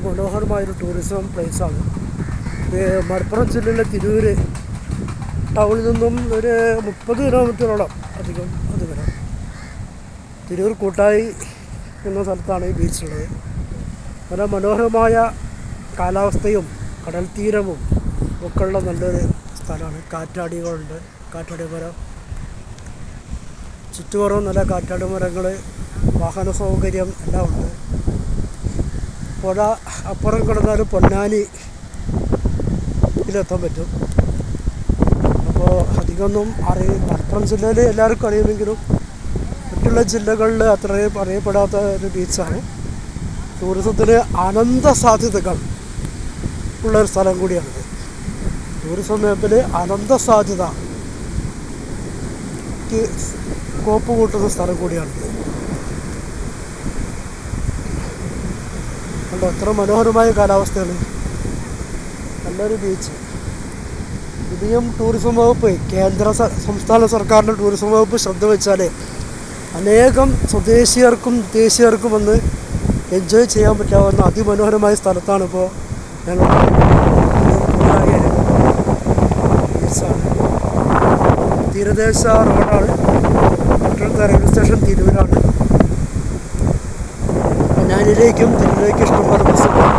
മനോഹരമായൊരു ടൂറിസം പ്ലേസാണ്. ഇത് മലപ്പുറം ജില്ലയിലെ തിരൂര് ടൗണിൽ നിന്നും ഒരു 30 കിലോമീറ്ററോളം അധികം അത് വരാം. തിരൂർ കൂട്ടായി എന്ന സ്ഥലത്താണ് ഈ ബീച്ചുള്ളത്. വളരെ മനോഹരമായ കാലാവസ്ഥയും കടൽ തീരവും ഒക്കെ ഉള്ള നല്ലൊരു സ്ഥലമാണ്. കാറ്റാടികളുണ്ട്, കാറ്റാടി മരം, ചുറ്റുപുറവും നല്ല കാറ്റാടി മരങ്ങൾ, വാഹന സൗകര്യം എല്ലാം ഉണ്ട്. പുഴ അപ്പുറം കിടന്നാൽ പൊന്നാനിയിലെത്താൻ പറ്റും. അപ്പോൾ അധികമൊന്നും മലപ്പുറം ജില്ലയിൽ എല്ലാവർക്കും അറിയുമെങ്കിലും മറ്റുള്ള ജില്ലകളിൽ അത്രയും അറിയപ്പെടാത്ത ഒരു ബീച്ചാണ്. ടൂറിസത്തിന് അനന്ത സാധ്യതകൾ ഉള്ളൊരു സ്ഥലം കൂടിയാണിത്. ടൂറിസം മേഖല അനന്ത സാധ്യതയ്ക്ക് കോപ്പ് കൂട്ടുന്ന സ്ഥലം കൂടിയാണിത്. കണ്ടോ, എത്ര മനോഹരമായ കാലാവസ്ഥയാണ്, നല്ലൊരു ബീച്ച്. ഇനിയും ടൂറിസം വകുപ്പ്, സംസ്ഥാന സർക്കാരിൻ്റെ ടൂറിസം വകുപ്പ് ശ്രദ്ധ വെച്ചാൽ അനേകം സ്വദേശീയർക്കും വിദേശീയർക്കും വന്ന് എൻജോയ് ചെയ്യാൻ പറ്റാവുന്ന അതിമനോഹരമായ സ്ഥലത്താണ് ഇപ്പോൾ ഞങ്ങൾ ബീച്ചാണ്. തീരദേശ റോഡാണ്. തൊട്ടടുത്ത റെയിൽവേ സ്റ്റേഷൻ തിരൂരാണ്. പൊന്നാനിയിലേക്കും തിരൂരിലേക്കും ഇഷ്ടംപോലെ ബസ് പോകും.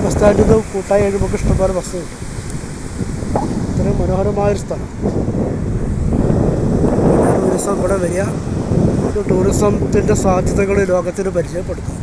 ബസ് സ്റ്റാൻഡിൽ നിന്ന് കൂട്ടായി കഴിയുമ്പോൾ ഇഷ്ടംപോലെ ബസ് കിട്ടും. ഇത്രയും മനോഹരമായൊരു സ്ഥലം. ടൂറിസം ഇവിടെ വരിക, ടൂറിസത്തിൻ്റെ സാധ്യതകൾ ലോകത്തിന് പരിചയപ്പെടുത്തും.